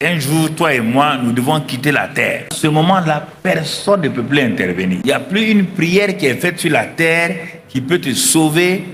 Un jour, toi et moi, nous devons quitter la terre. À ce moment-là, personne ne peut plus intervenir. Il n'y a plus une prière qui est faite sur la terre qui peut te sauver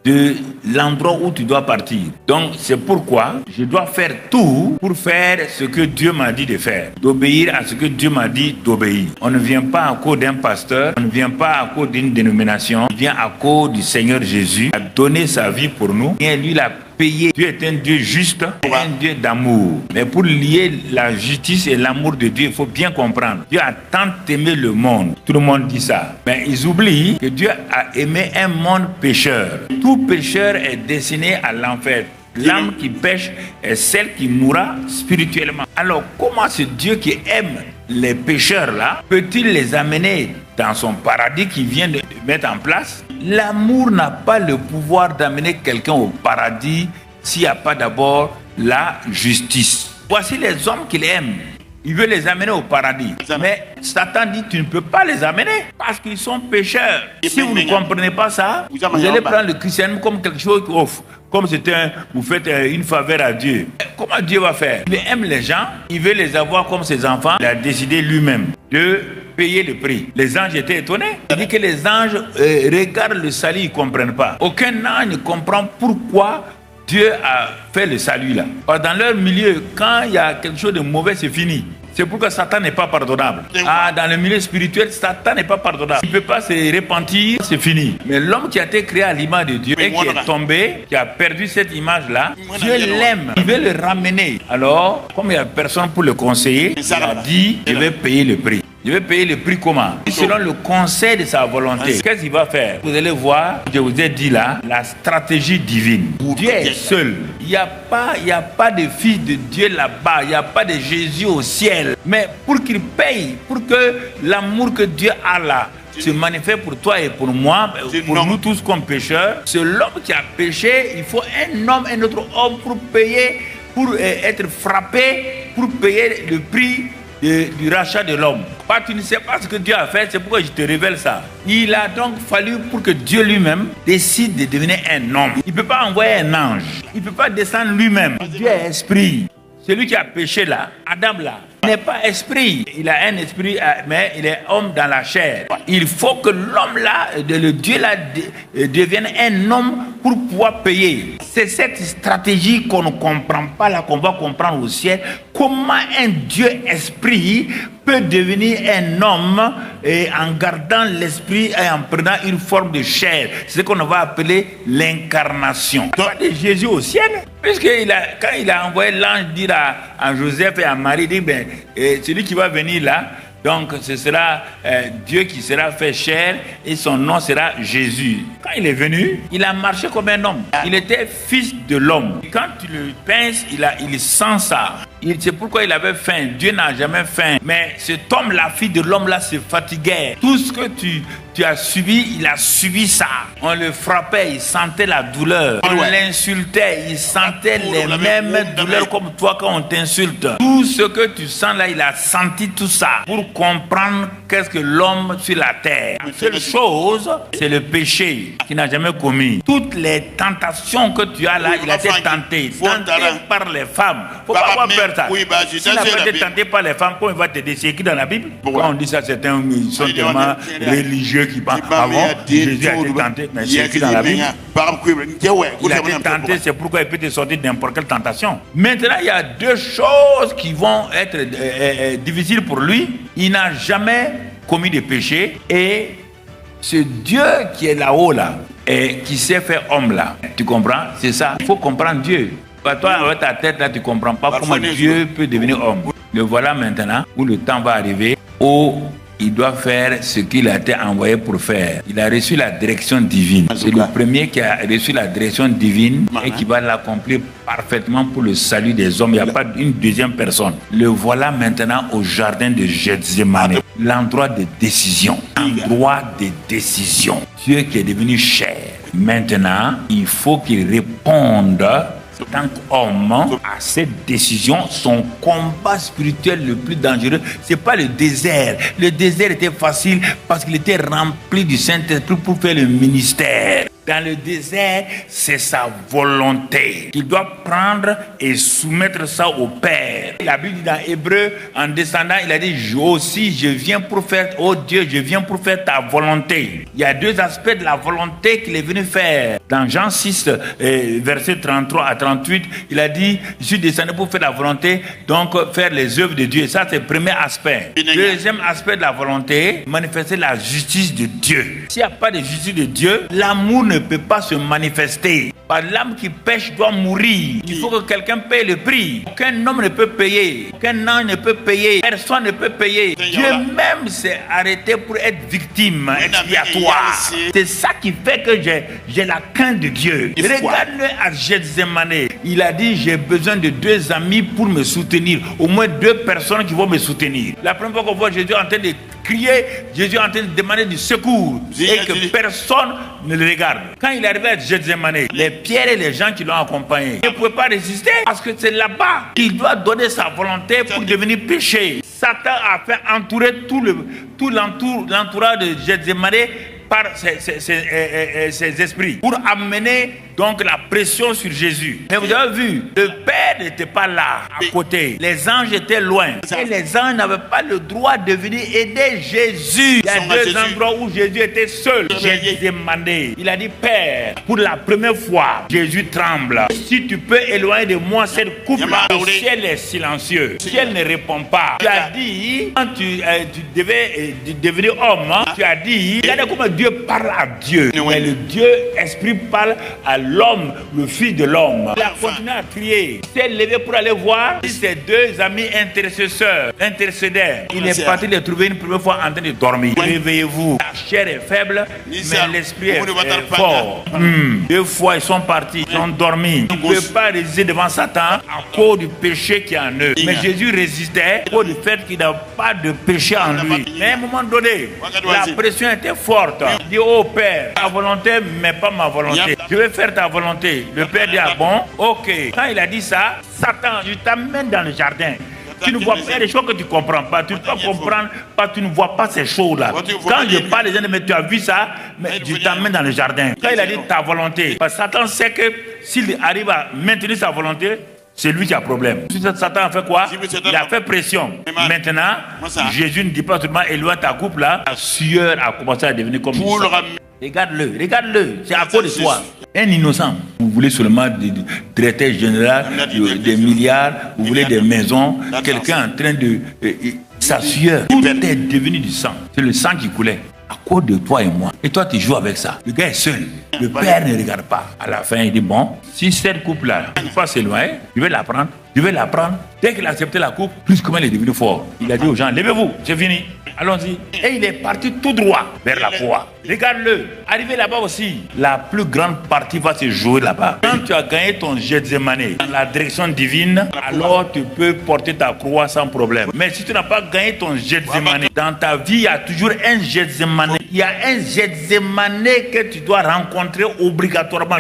de l'endroit où tu dois partir. Donc, c'est pourquoi je dois faire tout pour faire ce que Dieu m'a dit de faire, d'obéir à ce que Dieu m'a dit d'obéir. On ne vient pas à cause d'un pasteur, on ne vient pas à cause d'une dénomination, on vient à cause du Seigneur Jésus, qui a donné sa vie pour nous, et lui l'a payé. Dieu est un Dieu juste, un Dieu d'amour. Mais pour lier la justice et l'amour de Dieu, il faut bien comprendre. Dieu a tant aimé le monde. Tout le monde dit ça. Mais ils oublient que Dieu a aimé un monde pécheur. Tout pécheur est destiné à l'enfer. L'âme qui pêche est celle qui mourra spirituellement. Alors, comment ce Dieu qui aime les pécheurs-là peut-il les amener dans son paradis qu'il vient de mettre en place? L'amour n'a pas le pouvoir d'amener quelqu'un au paradis s'il n'y a pas d'abord la justice. Voici les hommes qu'il aime. Il veut les amener au paradis. Mais Satan dit, tu ne peux pas les amener parce qu'ils sont pécheurs. Si vous ne comprenez pas ça, vous allez prendre le christianisme comme quelque chose qui offre. Comme vous faites une faveur à Dieu. Comment Dieu va faire? Il aime les gens, il veut les avoir comme ses enfants. Il a décidé lui-même de payer le prix. Les anges étaient étonnés. Il dit que les anges regardent le salut, ils ne comprennent pas. Aucun ange ne comprend pourquoi Dieu a fait le salut là. Dans leur milieu, quand il y a quelque chose de mauvais, c'est fini. C'est pourquoi Satan n'est pas pardonnable. Dans le milieu spirituel, Satan n'est pas pardonnable. Il ne peut pas se repentir, c'est fini. Mais l'homme qui a été créé à l'image de Dieu et qui est tombé, qui a perdu cette image-là, Dieu l'aime. Il veut le ramener. Alors, comme il n'y a personne pour le conseiller, il a dit, je vais payer le prix. Je vais payer le prix comment? Selon le conseil de sa volonté. Qu'est-ce qu'il va faire? Vous allez voir, je vous ai dit là, la stratégie divine. Dieu est seul. Il n'y a pas de fils de Dieu là-bas. Il n'y a pas de Jésus au ciel. Mais pour qu'il paye, pour que l'amour que Dieu a là se manifeste pour toi et pour moi, pour nous tous comme pécheurs, c'est l'homme qui a péché. Il faut un homme, un autre homme pour payer, pour être frappé, pour payer le prix du rachat de l'homme. Tu ne sais pas ce que Dieu a fait, c'est pourquoi je te révèle ça. Il a donc fallu pour que Dieu lui-même décide de devenir un homme. Il ne peut pas envoyer un ange. Il ne peut pas descendre lui-même. Dieu est esprit. Celui qui a péché là, Adam là, n'est pas esprit. Il a un esprit, mais il est homme dans la chair. Il faut que l'homme là, le Dieu là, devienne un homme pour pouvoir payer. C'est cette stratégie qu'on ne comprend pas là, qu'on va comprendre au ciel. Comment un Dieu esprit peut devenir un homme en gardant l'esprit et en prenant une forme de chair. C'est ce qu'on va appeler l'incarnation. Pas de Jésus au ciel. Quand il a envoyé l'ange dire à Joseph et à Marie, il dit, celui qui va venir là, donc ce sera Dieu qui sera fait chair et son nom sera Jésus. Quand il est venu, il a marché comme un homme. Il était fils de l'homme. Quand tu le pinces, il sent ça. C'est pourquoi il avait faim. Dieu n'a jamais faim. Mais cet homme, la fille de l'homme là, se fatiguait. Tout ce que tu as subi, il a subi ça. On le frappait, il sentait la douleur. On l'insultait, il sentait les mêmes douleurs comme toi quand on t'insulte. Tout ce que tu sens là, il a senti tout ça pour comprendre qu'est-ce que l'homme sur la terre. La seule chose, c'est le péché qu'il n'a jamais commis. Toutes les tentations que tu as là, il a été tenté. Tenté par les femmes. Faut pas avoir peur. S'il n'a pas été tenté par les femmes, comment il va t'aider? C'est écrit dans la Bible. Quand on dit ça, certains sont tellement religieux qui pensent avant Jésus a été tenté, mais c'est écrit dans la Bible. Il a été tenté, c'est pourquoi il peut te sortir n'importe quelle tentation. Maintenant, il y a deux choses qui vont être difficiles pour lui. Il n'a jamais commis de péché et ce Dieu qui est là-haut là et qui s'est fait homme là, tu comprends? C'est ça. Il faut comprendre Dieu. Toi, avec ta tête là, tu ne comprends pas comment Dieu peut devenir homme. Le voilà maintenant où le temps va arriver où il doit faire ce qu'il a été envoyé pour faire. Il a reçu la direction divine. C'est le premier qui a reçu la direction divine et qui va l'accomplir parfaitement pour le salut des hommes. Il n'y a pas une deuxième personne. Le voilà maintenant au jardin de Gethsémane. L'endroit de décision. L'endroit de décision. Dieu qui est devenu chair. Maintenant, il faut qu'il réponde tant qu'homme à cette décision. Son combat spirituel le plus dangereux, c'est pas le désert. Le désert était facile parce qu'il était rempli du Saint-Esprit pour faire le ministère. dans le désert, c'est sa volonté. Il doit prendre et soumettre ça au Père. La Bible dit dans Hébreu, en descendant, il a dit, je viens pour faire, oh Dieu, je viens pour faire ta volonté. Il y a deux aspects de la volonté qu'il est venu faire. Dans Jean 6, versets 33 à 38, il a dit, je suis descendu pour faire la volonté, donc faire les œuvres de Dieu. Et ça, c'est le premier aspect. Deuxième aspect de la volonté, manifester la justice de Dieu. S'il n'y a pas de justice de Dieu, l'amour ne peut pas se manifester. L'âme qui pêche doit mourir. Il faut que quelqu'un paye le prix. Aucun homme ne peut payer. Aucun ange ne peut payer. Personne ne peut payer. Dieu même s'est arrêté pour être victime expiatoire. C'est ça qui fait que j'ai la crainte de Dieu. Regarde-le à Gethsémane. Il a dit, j'ai besoin de 2 amis pour me soutenir. Au moins 2 personnes qui vont me soutenir. La première fois qu'on voit Jésus en train de crier, Jésus est en train de demander du secours et que personne ne le regarde. Quand il est arrivé à Gethsémane, les pierres et les gens qui l'ont accompagné ne pouvaient pas résister parce que c'est là-bas qu'il doit donner sa volonté pour devenir péché. Satan a fait entourer tout l'entourage de Gethsémane par ses esprits pour amener donc la pression sur Jésus. Mais vous avez vu, le Père n'était pas là, à côté. Les anges étaient loin. Et les anges n'avaient pas le droit de venir aider Jésus. Il y a 2 endroits où Jésus était seul. Jésus demandé. Il a dit, Père, pour la première fois, Jésus tremble. Si tu peux éloigner de moi cette coupe-là, le ciel est silencieux. Le ciel ne répond pas. Tu as dit, quand tu devais devenir homme, tu as dit, regardez comment Dieu parle à Dieu. Mais le Dieu esprit parle à l'homme, le fils de l'homme. Il a continué à crier. Il s'est levé pour aller voir ses 2 amis intercédeurs. Il est parti les trouver une première fois en train de dormir. Réveillez-vous. La chair est faible, mais l'esprit est fort. 2 fois ils sont partis, ils ont dormi. Ils ne pouvaient pas résister devant Satan à cause du péché qui est en eux. Mais Jésus résistait à cause du fait qu'il n'a pas de péché en lui. Mais à un moment donné, la pression était forte. Il dit, oh Père, ta volonté, mais pas ma volonté. Je vais faire ta volonté. Le Père dit, ah bon, ok. Quand il a dit ça, Satan, je t'amène dans le jardin. Tu ne vois pas des choses que tu ne comprends pas. Tu ne peux pas comprendre parce que tu ne vois pas ces choses-là. Quand je parle, les gens mais tu as vu ça, mais je t'amène dans le jardin. Quand il a dit ta volonté, parce que Satan sait que s'il arrive à maintenir sa volonté, c'est lui qui a problème. Satan a fait quoi? Il a fait pression. Maintenant, Jésus ne dit pas seulement éloigne ta coupe là. La sueur a commencé à devenir comme ça. Regarde-le, c'est à cause de toi. Un innocent. Vous voulez seulement des directeurs généraux, des milliards, vous voulez des maisons, quelqu'un en train de... sa sueur, tout est devenu du sang. C'est le sang qui coulait. À cause de toi et moi. Et toi, tu joues avec ça. Le gars est seul. Le père ne regarde pas. À la fin, il dit, bon, si cette coupe-là ne peut pas s'éloigner, je vais la prendre. Dès qu'il a accepté la coupe, plus comment il est devenu fort. Il a dit aux gens, levez-vous, c'est fini. Allons-y. Et il est parti tout droit vers la croix. Regarde-le. Arrivé là-bas aussi, la plus grande partie va se jouer là-bas. Quand tu as gagné ton Gethsémane dans la direction divine, alors tu peux porter ta croix sans problème. Mais si tu n'as pas gagné ton Gethsémane, dans ta vie, il y a toujours un Gethsémane. Il y a un Gethsémane que tu dois rencontrer obligatoirement.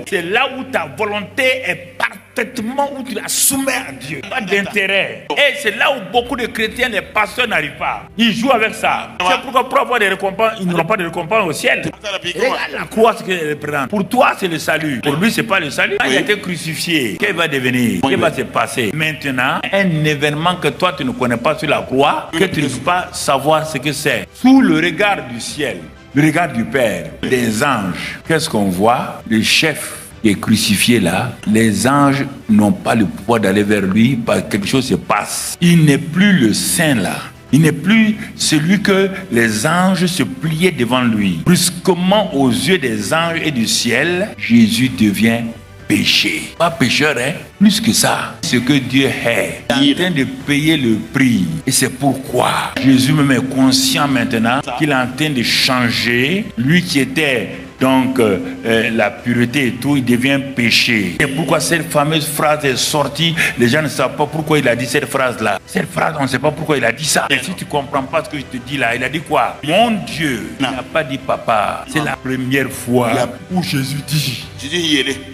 C'est là où ta volonté est parfaitement, où tu la soumets à Dieu. Pas d'intérêt. Et c'est là où beaucoup de chrétiens, les pasteurs n'arrivent pas. Ils jouent avec ça. C'est pourquoi pour avoir des récompenses, ils n'auront pas de récompenses au ciel. Regarde la croix, ce qu'elle représente. Pour toi, c'est le salut. Pour lui, c'est pas le salut. Quand il a été crucifié, qu'est-ce va devenir? Qu'est-ce va se passer? Maintenant, un événement que toi, tu ne connais pas sur la croix, que tu ne peux pas savoir ce que c'est. Sous le regard du ciel, le regard du Père, des anges, qu'est-ce qu'on voit? Le chef qui est crucifié là, les anges n'ont pas le pouvoir d'aller vers lui parce que quelque chose se passe. Il n'est plus le saint là. Il n'est plus celui que les anges se pliaient devant lui. Brusquement, aux yeux des anges et du ciel, Jésus devient péché. Pas pécheur, hein? Plus que ça. Ce que Dieu est. Il est en train de payer le prix. Et c'est pourquoi Jésus même est conscient maintenant qu'il est en train de changer. Lui qui était donc la pureté et tout, il devient péché. Et pourquoi cette fameuse phrase est sortie? Les gens ne savent pas pourquoi il a dit cette phrase-là. Cette phrase, on ne sait pas pourquoi il a dit ça. Et si tu ne comprends pas ce que je te dis là, il a dit quoi? Mon Dieu. Il n'a pas dit papa. C'est la première fois où Jésus dit,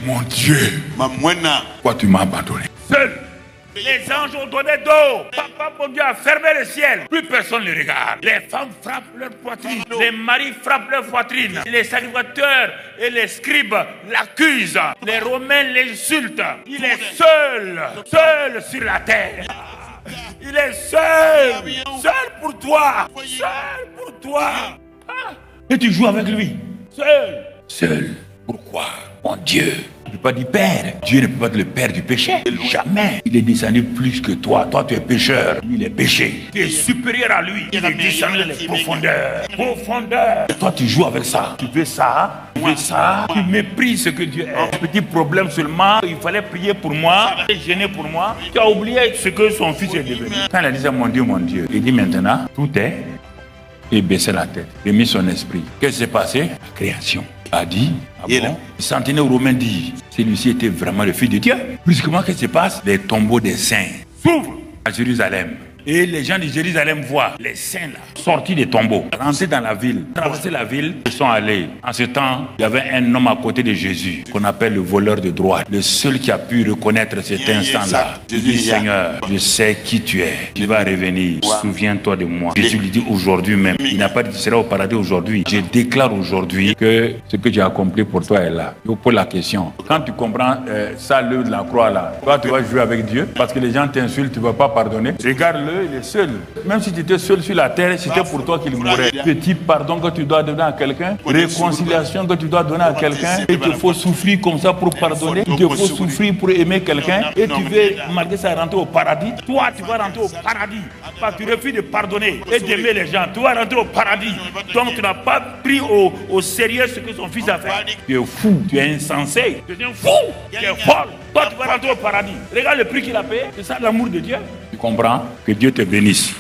mon Dieu, pourquoi tu m'as abandonné? Seul Les anges ont donné d'eau. Papa, mon Dieu, a fermé le ciel. Plus personne ne les regarde. Les femmes frappent leur poitrine. Les maris frappent leur poitrine. Les sacrificateurs et les scribes l'accusent. Les Romains l'insultent. Il est seul. Seul sur la terre. Il est seul. Seul pour toi. Seul pour toi. Et tu joues avec lui. Seul. Seul. Pourquoi? Mon Dieu. Tu ne peux pas dire Père. Dieu ne peut pas être le Père du péché. Jamais. Il est descendu plus que toi. Toi, tu es pécheur. Il est péché. Tu es supérieur à lui. Il est descendu dans les profondeurs. Profondeur. Et toi, tu joues avec ça. Tu veux ça. Tu veux ça. Tu méprises ce que Dieu est. Un petit problème seulement. Il fallait prier pour moi. Il fallait gêner pour moi. Tu as oublié ce que son fils est devenu. Quand il a dit mon Dieu, il dit maintenant, tout est. Il baissait la tête. Il a mis son esprit. Qu'est-ce qui s'est passé? La création a dit, bon? Le centenaire romain dit, celui-ci était vraiment le Fils de Dieu. Brusquement, qu'est-ce qui se passe? Les tombeaux des saints s'ouvrent à Jérusalem. Et les gens de Jérusalem voient les saints là, sortis des tombeaux, rentrer dans la ville, traverser la ville, ils sont allés. En ce temps, il y avait un homme à côté de Jésus, qu'on appelle le voleur de droite. Le seul qui a pu reconnaître cet instant-là. Il dit, Seigneur, je sais qui tu es. Tu vas revenir. Souviens-toi de moi. Jésus lui dit aujourd'hui même. Il n'a pas dit tu seras au paradis aujourd'hui. Je déclare aujourd'hui que ce que j'ai accompli pour toi est là. Je vous pose la question. Quand tu comprends ça, l'œuvre de la croix là, toi tu vas jouer avec Dieu parce que les gens t'insultent, tu ne vas pas pardonner. Regarde-le. Il est seul. Même si tu étais seul sur la terre, c'était pour toi qu'il mourrait. Petit pardon que tu dois donner à quelqu'un, réconciliation que tu dois donner à quelqu'un, et il te faut souffrir comme ça pour pardonner, il te faut souffrir pour aimer quelqu'un, et tu veux, malgré ça, rentrer au paradis. Toi, tu vas rentrer au paradis, parce que tu refuses de pardonner et d'aimer les gens. Tu vas rentrer au paradis. Donc, tu n'as pas pris au sérieux ce que son fils a fait. Tu es fou, tu es insensé, tu es un fou, tu es folle. Toi, tu vas rentrer au paradis. Regarde le prix qu'il a payé. C'est ça l'amour de Dieu. Tu comprends? Que Dieu te bénisse.